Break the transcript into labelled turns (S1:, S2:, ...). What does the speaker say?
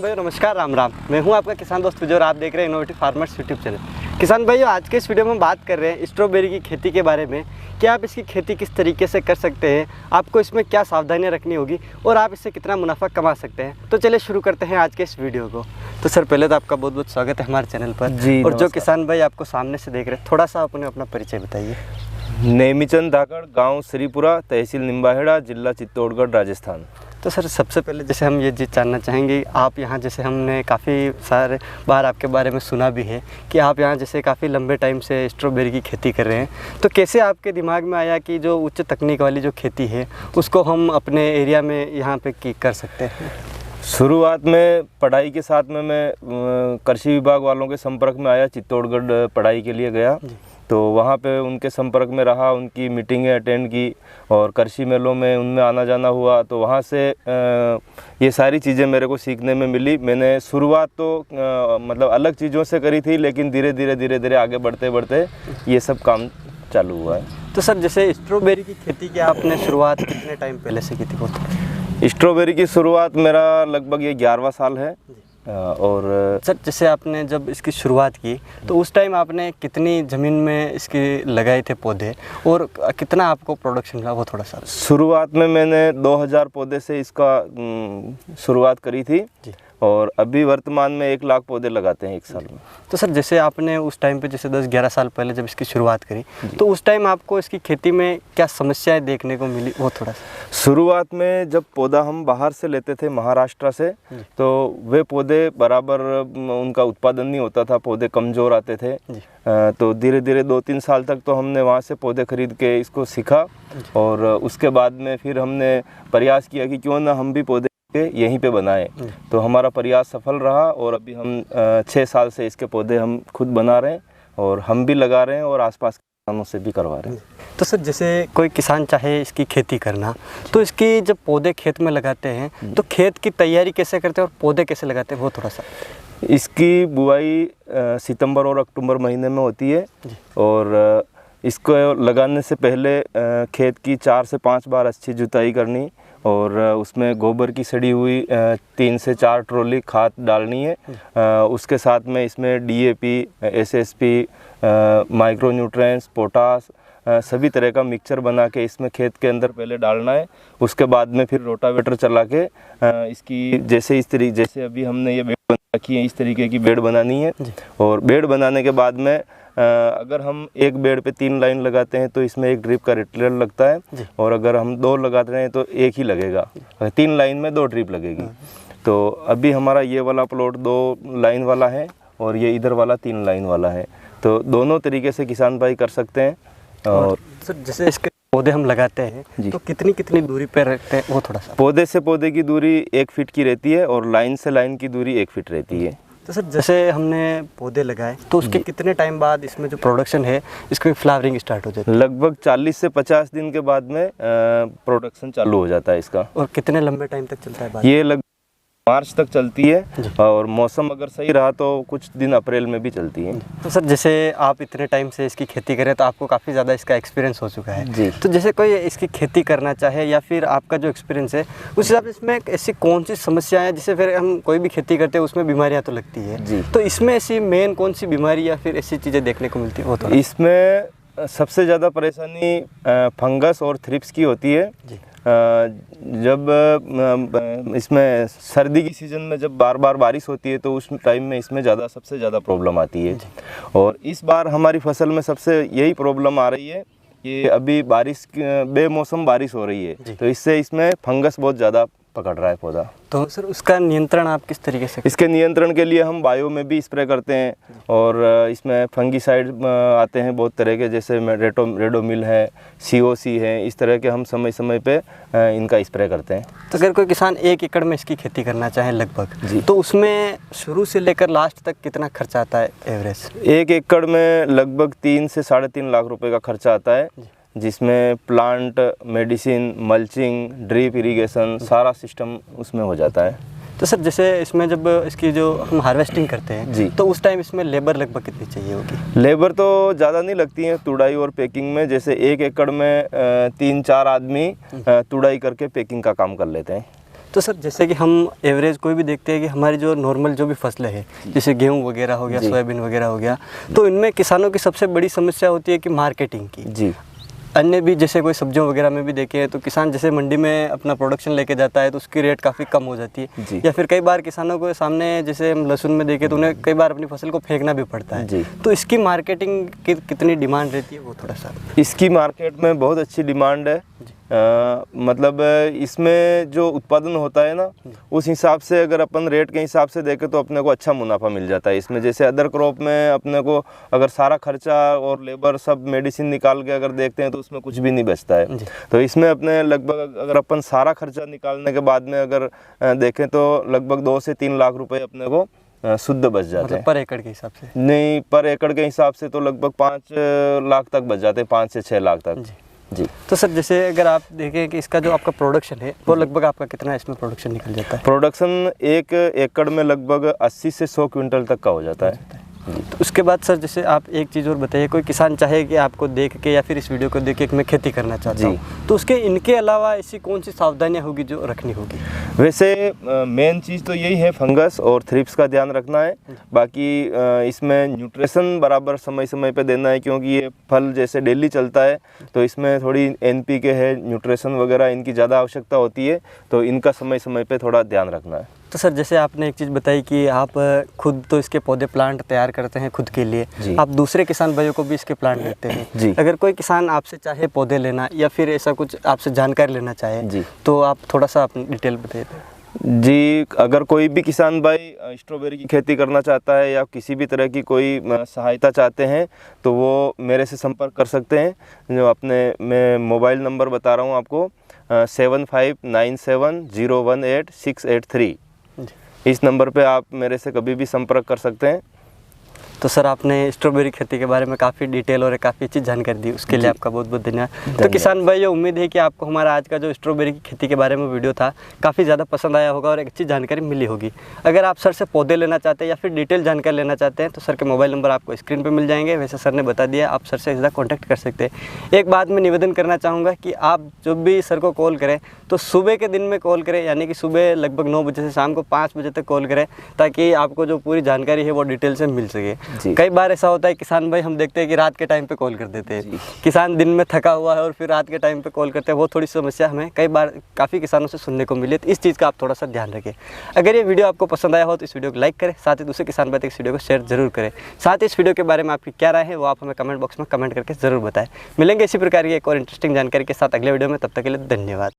S1: किसान भाई नमस्कार, राम राम। मैं हूं आपका किसान दोस्त विजय और आप देख रहे हैं इनोवेटिव फार्मर्स यूट्यूब चैनल। किसान भाई आज के इस वीडियो में हम बात कर रहे हैं स्ट्रॉबेरी की खेती के बारे में कि आप इसकी खेती किस तरीके से कर सकते हैं, आपको इसमें क्या सावधानियां रखनी होगी और आप इससे कितना मुनाफा कमा सकते हैं। तो चलिए शुरू करते हैं आज के इस वीडियो को। तो सर पहले तो आपका बहुत बहुत स्वागत है हमारे चैनल पर
S2: जी।
S1: और जो किसान भाई आपको सामने से देख रहे हैं थोड़ा सा अपना परिचय बताइए।
S2: नेमीचंद धाकड़, गांव श्रीपुरा, तहसील निम्बाहेड़ा, जिला चित्तौड़गढ़, राजस्थान।
S1: तो सर सबसे पहले जैसे हम ये चीज़ जानना चाहेंगे, आप यहाँ जैसे हमने काफ़ी सारे बार आपके बारे में सुना भी है कि आप यहाँ जैसे काफ़ी लंबे टाइम से स्ट्रॉबेरी की खेती कर रहे हैं, तो कैसे आपके दिमाग में आया कि जो उच्च तकनीक वाली जो खेती है उसको हम अपने एरिया में यहाँ पे कर सकते हैं?
S2: शुरुआत में पढ़ाई के साथ में मैं कृषि विभाग वालों के संपर्क में आया, चित्तौड़गढ़ पढ़ाई के लिए गया। तो वहाँ पे उनके संपर्क में रहा, उनकी मीटिंगें अटेंड की और कृषि मेलों में उनमें आना जाना हुआ। तो वहाँ से ये सारी चीज़ें मेरे को सीखने में मिली। मैंने शुरुआत तो मतलब अलग चीज़ों से करी थी, लेकिन धीरे धीरे आगे बढ़ते बढ़ते ये सब काम चालू हुआ है।
S1: तो सर जैसे स्ट्रॉबेरी की खेती की आपने शुरुआत कितने टाइम पहले से की थी?
S2: स्ट्रॉबेरी की शुरुआत मेरा लगभग ये 11वां साल है। और
S1: सर जैसे आपने जब इसकी शुरुआत की तो उस टाइम आपने कितनी ज़मीन में इसके लगाए थे पौधे और कितना आपको प्रोडक्शन मिला, वो थोड़ा सा?
S2: शुरुआत में मैंने 2000 पौधे से इसका शुरुआत करी थी और अभी वर्तमान में 1 लाख पौधे लगाते हैं एक साल में।
S1: तो सर जैसे आपने उस टाइम पे जैसे 10-11 साल पहले जब इसकी शुरुआत करी तो उस टाइम आपको इसकी खेती में क्या समस्याएं देखने को मिली, वो थोड़ा सा?
S2: शुरुआत में जब पौधा हम बाहर से लेते थे महाराष्ट्र से, तो वे पौधे बराबर उनका उत्पादन नहीं होता था, पौधे कमज़ोर आते थे। तो धीरे धीरे 2-3 साल तक तो हमने वहाँ से पौधे खरीद के इसको सीखा और उसके बाद में फिर हमने प्रयास किया कि क्यों ना हम भी पौधे यहीं पे बनाए। तो हमारा प्रयास सफल रहा और अभी हम 6 साल से इसके पौधे हम खुद बना रहे हैं और हम भी लगा रहे हैं और आसपास के किसानों से भी करवा रहे हैं।
S1: तो सर जैसे कोई किसान चाहे इसकी खेती करना, तो इसकी जब पौधे खेत में लगाते हैं तो खेत की तैयारी कैसे करते हैं और पौधे कैसे लगाते हैं, वो थोड़ा सा?
S2: इसकी बुआई सितंबर और अक्टूबर महीने में होती है और इसको लगाने से पहले खेत की 4 से 5 बार अच्छी जुताई करनी और उसमें गोबर की सड़ी हुई 3 से 4 ट्रॉली खाद डालनी है। उसके साथ में इसमें DAP, SSP, micro nutrients, potash, सभी तरह का मिक्सचर बना के इसमें खेत के अंदर पहले डालना है। उसके बाद में फिर रोटावेटर चला के इसकी जैसे अभी हमने ये बेड बना रखी है, इस तरीके की बेड बनानी है। और बेड बनाने के बाद में अगर हम एक बेड पे 3 लाइन लगाते हैं तो इसमें 1 ड्रिप का रिटेलर लगता है और अगर हम 2 लगाते हैं तो 1 ही लगेगा। 3 लाइन में 2 ड्रिप लगेगी। तो अभी हमारा ये वाला प्लॉट 2 लाइन वाला है और ये इधर वाला 3 लाइन वाला है। तो दोनों तरीके से किसान भाई कर सकते हैं। और
S1: सर जैसे इसके पौधे हम लगाते हैं तो कितनी दूरी पे रखते हैं, वो थोड़ा सा?
S2: पौधे से पौधे की दूरी 1 फीट की रहती है और लाइन से लाइन की दूरी 1 फीट रहती है।
S1: तो सर जैसे हमने पौधे लगाए तो उसके कितने टाइम बाद इसमें जो प्रोडक्शन है इसकी फ्लावरिंग स्टार्ट हो जाती है?
S2: लगभग 40 से 50 दिन के बाद में प्रोडक्शन चालू हो जाता है इसका।
S1: और कितने लंबे टाइम तक चलता है?
S2: ये लगभग मार्च तक चलती है और मौसम अगर सही रहा तो कुछ दिन अप्रैल में भी चलती है।
S1: तो सर जैसे आप इतने टाइम से इसकी खेती करें तो आपको काफ़ी ज़्यादा इसका एक्सपीरियंस हो चुका है
S2: जी।
S1: तो जैसे कोई इसकी खेती करना चाहे या फिर आपका जो एक्सपीरियंस है उस हिसाब से इसमें ऐसी कौन सी समस्या है, जिससे फिर हम कोई भी खेती करते हैं उसमें बीमारियाँ तो लगती है
S2: जी,
S1: तो इसमें ऐसी मेन कौन सी बीमारी या फिर ऐसी चीज़ें देखने को मिलती है, वो तो?
S2: इसमें सबसे ज़्यादा परेशानी फंगस और थ्रिप्स की होती है। जब इसमें सर्दी की सीज़न में जब बार बार बारिश होती है तो उस टाइम में इसमें सबसे ज़्यादा प्रॉब्लम आती है। और इस बार हमारी फसल में सबसे यही प्रॉब्लम आ रही है कि अभी बेमौसम बारिश हो रही है तो इससे इसमें फंगस बहुत ज़्यादा पकड़ रहा है पौधा। तो
S1: सर उसका नियंत्रण आप किस तरीके से?
S2: इसके नियंत्रण के लिए हम बायो में भी स्प्रे करते हैं और इसमें फंगीसाइड आते हैं बहुत तरह के, जैसे रेडोमिल है, COC है, इस तरह के हम समय समय पे इनका स्प्रे करते हैं।
S1: तो अगर कोई किसान 1 एकड़ में इसकी खेती करना चाहे लगभग तो उसमें शुरू से लेकर लास्ट तक कितना खर्चा आता है एवरेज?
S2: 1 एकड़ में लगभग 3 से 3.5 लाख रुपए का खर्चा आता है, जिसमें plant, medicine, mulching, drip irrigation सारा सिस्टम उसमें हो जाता है।
S1: तो सर जैसे इसमें जब इसकी जो हम हार्वेस्टिंग करते हैं तो उस टाइम इसमें लेबर लगभग कितनी चाहिए होगी?
S2: लेबर तो ज़्यादा नहीं लगती है तुड़ाई और पैकिंग में। जैसे 1 एकड़ में 3-4 आदमी तुड़ाई करके पैकिंग का काम कर लेते हैं।
S1: तो सर जैसे कि हम एवरेज कोई भी देखते हैं कि हमारी जो नॉर्मल जो भी फसलें हैं, जैसे गेहूं वगैरह हो गया, सोयाबीन वगैरह हो गया, तो इनमें किसानों की सबसे बड़ी समस्या होती है कि मार्केटिंग की।
S2: जी।
S1: अन्य भी जैसे कोई सब्जियों वगैरह में भी देखें तो किसान जैसे मंडी में अपना प्रोडक्शन लेके जाता है तो उसकी रेट काफ़ी कम हो जाती है, या फिर कई बार किसानों को सामने जैसे हम लहसुन में देखें तो उन्हें कई बार अपनी फसल को फेंकना भी पड़ता है
S2: जी।
S1: तो इसकी मार्केटिंग की कितनी डिमांड रहती है वो थोड़ा सा?
S2: इसकी मार्केट में बहुत अच्छी डिमांड है। मतलब इसमें जो उत्पादन होता है ना, उस हिसाब से अगर अपन रेट के हिसाब से देखें तो अपने को अच्छा मुनाफा मिल जाता है इसमें। जैसे अदर क्रॉप में अपने को अगर सारा खर्चा और लेबर सब मेडिसिन निकाल के अगर देखते हैं तो उसमें कुछ भी नहीं बचता है। तो इसमें अपने लगभग अगर अपन सारा खर्चा निकालने के बाद में अगर देखें तो लगभग 2 से 3 लाख रुपए अपने को शुद्ध बच जाते हैं।
S1: पर एकड़ के हिसाब से
S2: नहीं, पर एकड़ के हिसाब से तो लगभग 5 लाख तक बच जाते हैं, 5 से 6 लाख तक। जी।
S1: तो सर जैसे अगर आप देखें कि इसका जो आपका प्रोडक्शन है वो लगभग आपका कितना इसमें प्रोडक्शन निकल जाता है?
S2: प्रोडक्शन 1 एकड़ में लगभग 80 से 100 क्विंटल तक का हो जाता है।
S1: तो उसके बाद सर जैसे आप एक चीज़ और बताइए, कोई किसान चाहे कि आपको देख के या फिर इस वीडियो को देख के मैं खेती करना चाहता हूँ, तो उसके इनके अलावा ऐसी कौन सी सावधानियाँ होगी जो रखनी होगी?
S2: वैसे मेन चीज़ तो यही है, फंगस और थ्रिप्स का ध्यान रखना है। बाकी इसमें न्यूट्रिशन बराबर समय समय पे देना है, क्योंकि ये फल जैसे डेली चलता है तो इसमें थोड़ी NPK है, न्यूट्रिशन वगैरह इनकी ज़्यादा आवश्यकता होती है, तो इनका समय समय पे थोड़ा ध्यान रखना है।
S1: तो सर जैसे आपने एक चीज़ बताई कि आप खुद तो इसके पौधे प्लांट तैयार करते हैं खुद के लिए, आप दूसरे किसान भाइयों को भी इसके प्लांट देते हैं
S2: जी।
S1: अगर कोई किसान आपसे चाहे पौधे लेना या फिर ऐसा कुछ आपसे जानकारी लेना चाहे
S2: जी,
S1: तो आप थोड़ा सा अपनी डिटेल बताइए।
S2: जी, अगर कोई भी किसान भाई स्ट्रॉबेरी की खेती करना चाहता है या किसी भी तरह की कोई सहायता चाहते हैं तो वो मेरे से संपर्क कर सकते हैं। जो अपने मैं मोबाइल नंबर बता रहा हूँ आपको, 7597018683। इस नंबर पे आप मेरे से कभी भी संपर्क कर सकते हैं।
S1: तो सर आपने स्ट्रॉबेरी खेती के बारे में काफ़ी डिटेल और काफ़ी अच्छी जानकारी दी, उसके लिए आपका बहुत बहुत धन्यवाद। तो किसान भाइयों, उम्मीद है कि आपको हमारा आज का जो स्ट्रॉबेरी की खेती के बारे में वीडियो था काफ़ी ज़्यादा पसंद आया होगा और एक अच्छी जानकारी मिली होगी। अगर आप सर से पौधे लेना चाहते हैं या फिर डिटेल जानकारी लेना चाहते हैं तो सर के मोबाइल नंबर आपको स्क्रीन पर मिल जाएंगे। वैसे सर ने बता दिया, आप सर से सीधा कॉन्टैक्ट कर सकते हैं। एक बात मैं निवेदन करना चाहूँगा कि आप जब भी सर को कॉल करें तो सुबह के दिन में कॉल करें, यानी कि सुबह लगभग 9 बजे से शाम को 5 बजे तक कॉल करें, ताकि आपको जो पूरी जानकारी है वो डिटेल से मिल सके। कई बार ऐसा होता है किसान भाई हम देखते हैं कि रात के टाइम पे कॉल कर देते हैं, किसान दिन में थका हुआ है और फिर रात के टाइम पे कॉल करते हैं, वो थोड़ी समस्या हमें कई बार काफ़ी किसानों से सुनने को मिली है। तो इस चीज़ का आप थोड़ा सा ध्यान रखें। अगर ये वीडियो आपको पसंद आया हो तो इस वीडियो को लाइक करें, साथ ही दूसरे किसान भाई तक इस वीडियो को शेयर जरूर करें। साथ ही इस वीडियो के बारे में आपकी क्या राय है वो आप हमें कमेंट बॉक्स में कमेंट करके ज़रूर बताएं। मिलेंगे इसी प्रकार की एक और इंटरेस्टिंग जानकारी के साथ अगले वीडियो में, तब तक के लिए धन्यवाद।